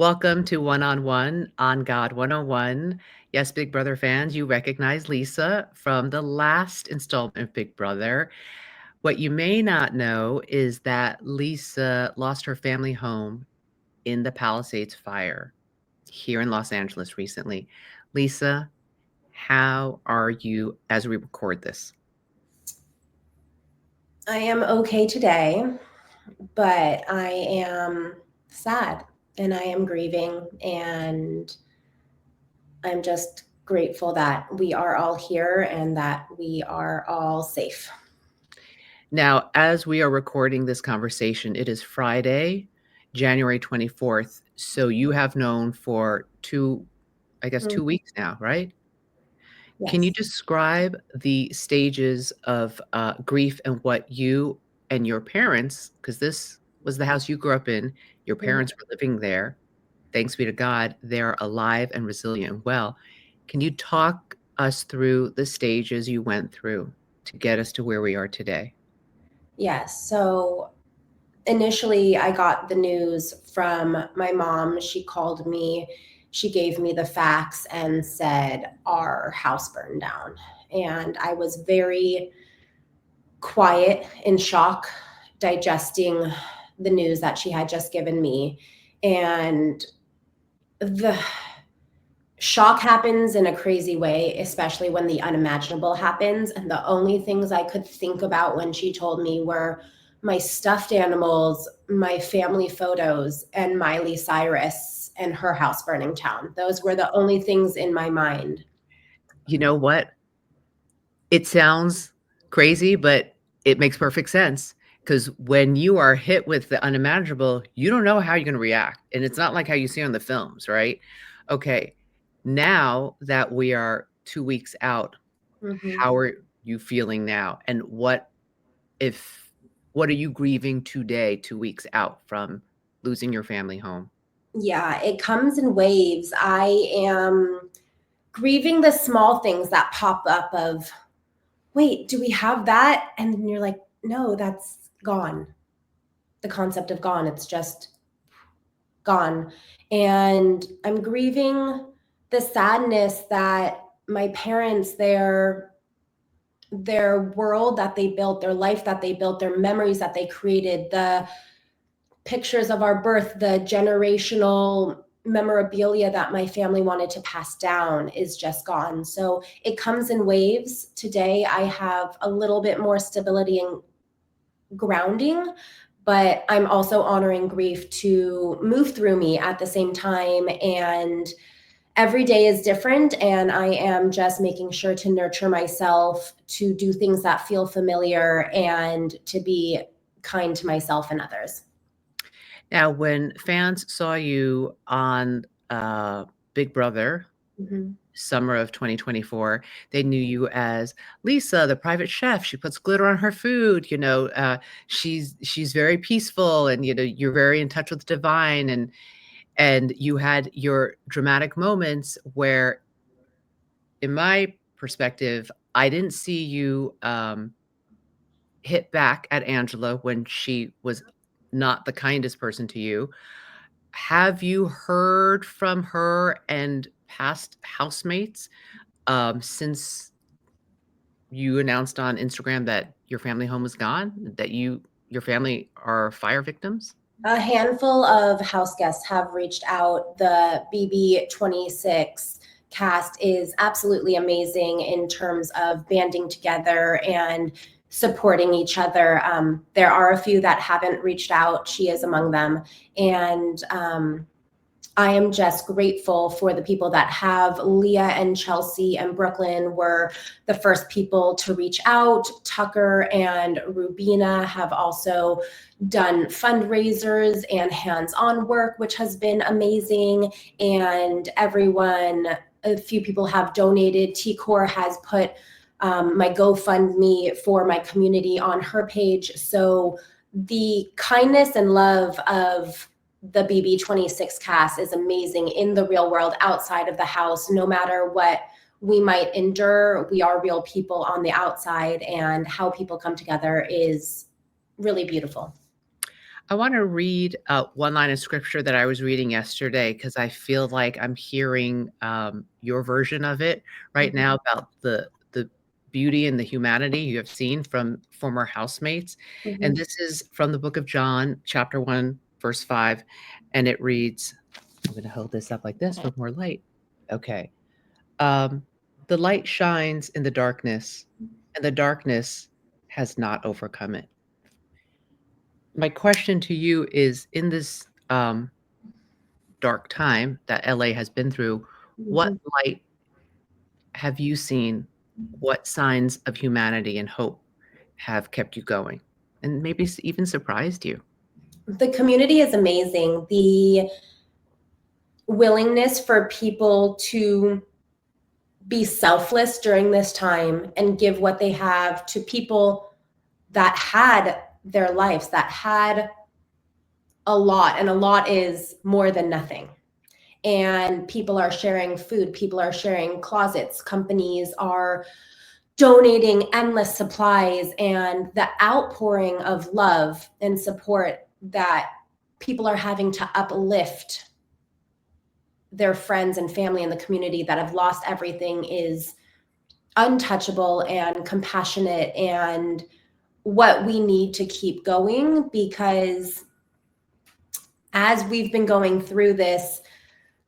Welcome to One on One on God 101. Yes, Big Brother fans, you recognize Lisa from the last installment of Big Brother. What you may not know is that Lisa lost her family home in the Palisades fire here in Los Angeles recently. Lisa, how are you as we record this? I am okay today, but I am sad and I am grieving, and I'm just grateful that we are all here and that we are all safe. Now, as we are recording this conversation, it is Friday, January 24th. So you have known for Mm, 2 weeks now, right? Can you yes. describe the stages of grief and what you and your parents, because this was the house you grew up in, your Mhm. parents were living there. Thanks be to God, they're alive and resilient and well. Can you talk us through the stages you went through to get us to where we are today? Yes. So initially, I got the news from my mom. She called me, she gave me the facts and said, our house burned down. And I was very quiet, in shock, digesting the news that she had just given me. And the shock happens in a crazy way, especially when the unimaginable happens. And the only things I could think about when she told me were my stuffed animals, my family photos, and Miley Cyrus and her house burning down. Those were the only things in my mind. You know what? It sounds crazy, but it makes perfect sense. Because when you are hit with the unimaginable, you don't know how you're gonna react, and it's not like how you see on the films, right? Okay, now that we are 2 weeks out, Mhm. how are you feeling now? And if what are you grieving today, 2 weeks out from losing your family home? Yeah, it comes in waves. I am grieving the small things that pop up of, wait, do we have that? And then you're like, no, that's gone. The concept of gone, it's just gone. And I'm grieving the sadness that my parents, their world that they built, their life that they built, their memories that they created, the pictures of our birth, the generational memorabilia that my family wanted to pass down is just gone. So it comes in waves. Today, I have a little bit more stability and grounding, but I'm also honoring grief to move through me at the same time. And every day is different. And I am just making sure to nurture myself, to do things that feel familiar, and to be kind to myself and others. Now, when fans saw you on, Big Brother Mhm. summer of 2024, they knew you as Lisa, the private chef. She puts glitter on her food, she's very peaceful and, you're very in touch with the divine and you had your dramatic moments where, in my perspective, I didn't see you, hit back at Angela when she was not the kindest person to you. Have you heard from her and past housemates, since you announced on Instagram that your family home was gone, that your family are fire victims? A handful of house guests have reached out. The BB26 cast is absolutely amazing in terms of banding together and supporting each other. There are a few that haven't reached out. She is among them. And I am just grateful for the people that have. Leah and Chelsea and Brooklyn were the first people to reach out. Tucker and Rubina have also done fundraisers and hands-on work, which has been amazing. And everyone, a few people have donated. T-Core has put my GoFundMe for my community on her page. So the kindness and love of the BB26 cast is amazing in the real world, outside of the house. No matter what we might endure, we are real people on the outside, and how people come together is really beautiful. I want to read one line of scripture that I was reading yesterday because I feel like I'm hearing your version of it right Mhm. now about the beauty and the humanity you have seen from former housemates. And Mhm. this is from the book of John, chapter 1, verse 5. And it reads, I'm going to hold this up like this for more light. Okay. Um, the light shines in the darkness, and the darkness has not overcome it. My question to you is in this dark time that LA has been through, what Mhm. light have you seen? What signs of humanity and hope have kept you going and maybe even surprised you? The community is amazing. The willingness for people to be selfless during this time and give what they have to people that had their lives, that had a lot, and a lot is more than nothing. And people are sharing food, people are sharing closets, companies are donating endless supplies, and the outpouring of love and support that people are having to uplift their friends and family in the community that have lost everything is untouchable and compassionate, and what we need to keep going, because as we've been going through this,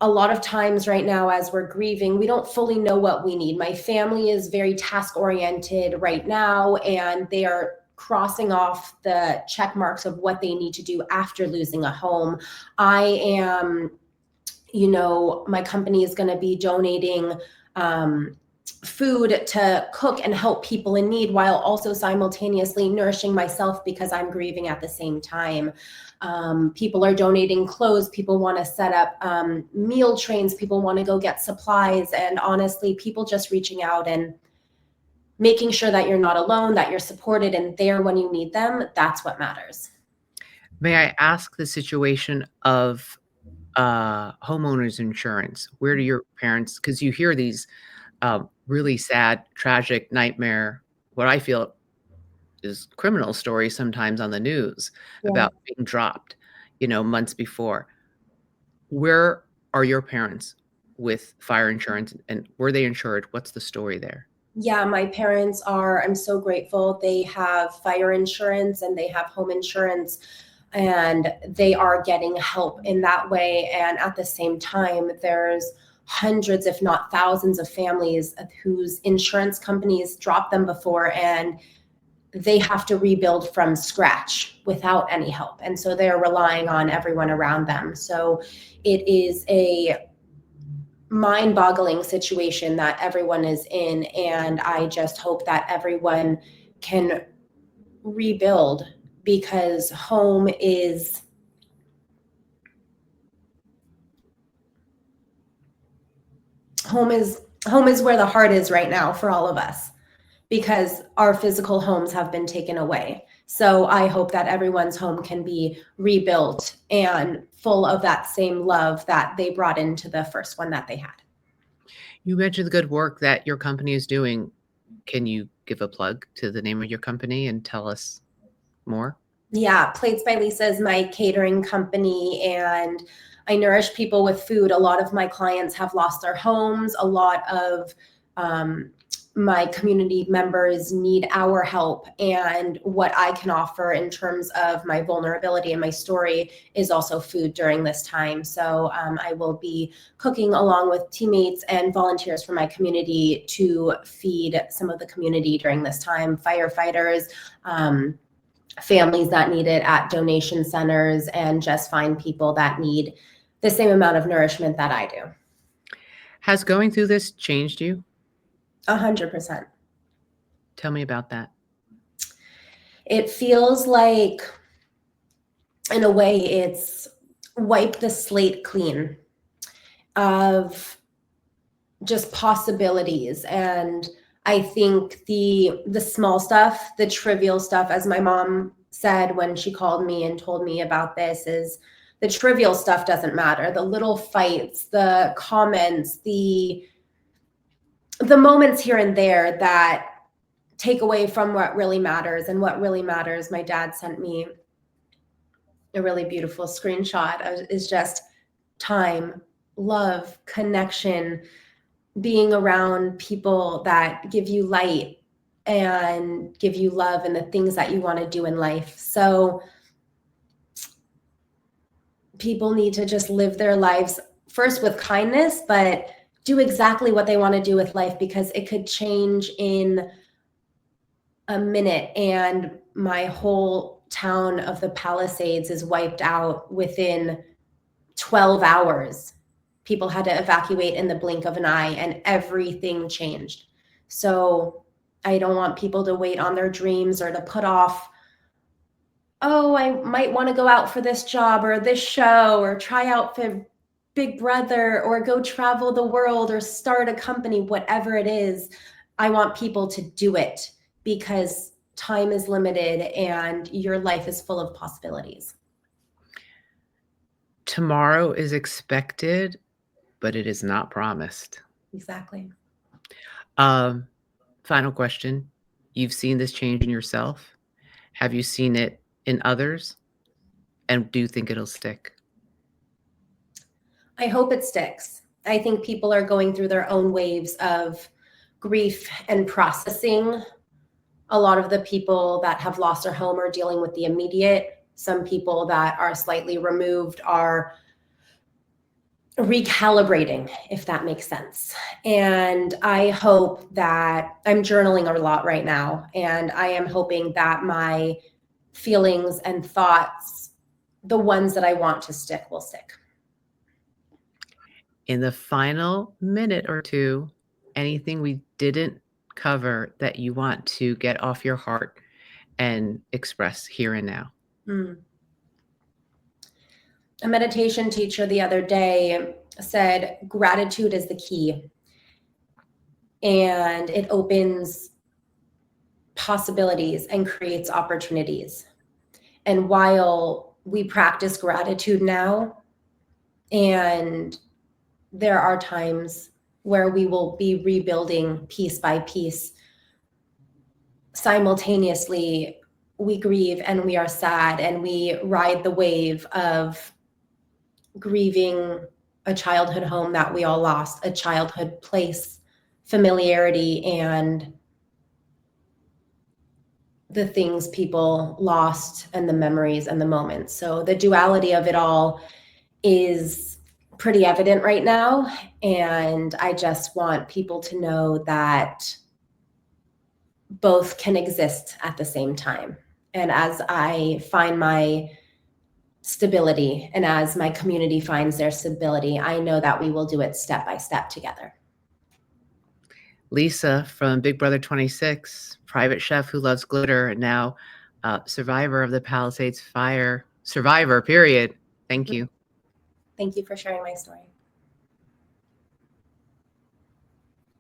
a lot of times right now as we're grieving, we don't fully know what we need. My family is very task oriented right now, and they are crossing off the check marks of what they need to do after losing a home. I am, my company is going to be donating food to cook and help people in need while also simultaneously nourishing myself because I'm grieving at the same time. People are donating clothes. People want to set up meal trains. People want to go get supplies. And honestly, people just reaching out and making sure that you're not alone, that you're supported and there when you need them. That's what matters. May I ask the situation of homeowners insurance? Where do your parents, because you hear these really sad, tragic nightmare, what I feel is criminal stories sometimes on the news Yeah. about being dropped, months before. Where are your parents with fire insurance, and were they insured? What's the story there? Yeah, my parents are, I'm so grateful. They have fire insurance and they have home insurance, and they are getting help in that way. And at the same time, there's hundreds, if not thousands, of families whose insurance companies dropped them before, and they have to rebuild from scratch without any help. And so they're relying on everyone around them. So it is a mind-boggling situation that everyone is in, and I just hope that everyone can rebuild, because home is where the heart is right now for all of us, because our physical homes have been taken away. So I hope that everyone's home can be rebuilt and full of that same love that they brought into the first one that they had. You mentioned the good work that your company is doing. Can you give a plug to the name of your company and tell us more? Yeah, Plates by Lisa is my catering company, and I nourish people with food. A lot of my clients have lost their homes. A lot of um, my community members need our help. And what I can offer in terms of my vulnerability and my story is also food during this time. So I will be cooking along with teammates and volunteers from my community to feed some of the community during this time, firefighters. Families that need it at donation centers, and just find people that need the same amount of nourishment that I do. Has going through this changed you? 100%. Tell me about that. It feels like, in a way, it's wiped the slate clean of just possibilities. And I think the small stuff, the trivial stuff, as my mom said when she called me and told me about this, is the trivial stuff doesn't matter. The little fights, the comments, the moments here and there that take away from what really matters. And what really matters, my dad sent me a really beautiful screenshot is just time, love, connection, being around people that give you light and give you love and the things that you want to do in life. So people need to just live their lives first with kindness, but do exactly what they want to do with life, because it could change in a minute and my whole town of the Palisades is wiped out within 12 hours. People had to evacuate in the blink of an eye and everything changed. So I don't want people to wait on their dreams or to put off, oh, I might want to go out for this job or this show or try out for Big Brother or go travel the world or start a company, whatever it is. I want people to do it because time is limited and your life is full of possibilities. Tomorrow is expected, but it is not promised. Exactly. Final question. You've seen this change in yourself. Have you seen it in others? And do you think it'll stick? I hope it sticks. I think people are going through their own waves of grief and processing. A lot of the people that have lost their home are dealing with the immediate. Some people that are slightly removed are recalibrating, if that makes sense. And I hope that I'm journaling a lot right now, and I am hoping that my feelings and thoughts, the ones that I want to stick, will stick. In the final minute or two, anything we didn't cover that you want to get off your heart and express here and now? A meditation teacher the other day said gratitude is the key, and it opens possibilities and creates opportunities. And while we practice gratitude now, and there are times where we will be rebuilding piece by piece, simultaneously we grieve and we are sad and we ride the wave of grieving a childhood home that we all lost, a childhood place, familiarity, and the things people lost and the memories and the moments. So the duality of it all is pretty evident right now. And I just want people to know that both can exist at the same time. And as I find my stability and as my community finds their stability, I know that we will do it step by step together. Lisa from Big Brother 26, private chef who loves glitter, and now survivor of the Palisades fire. Survivor, period. Thank you. Thank you for sharing my story.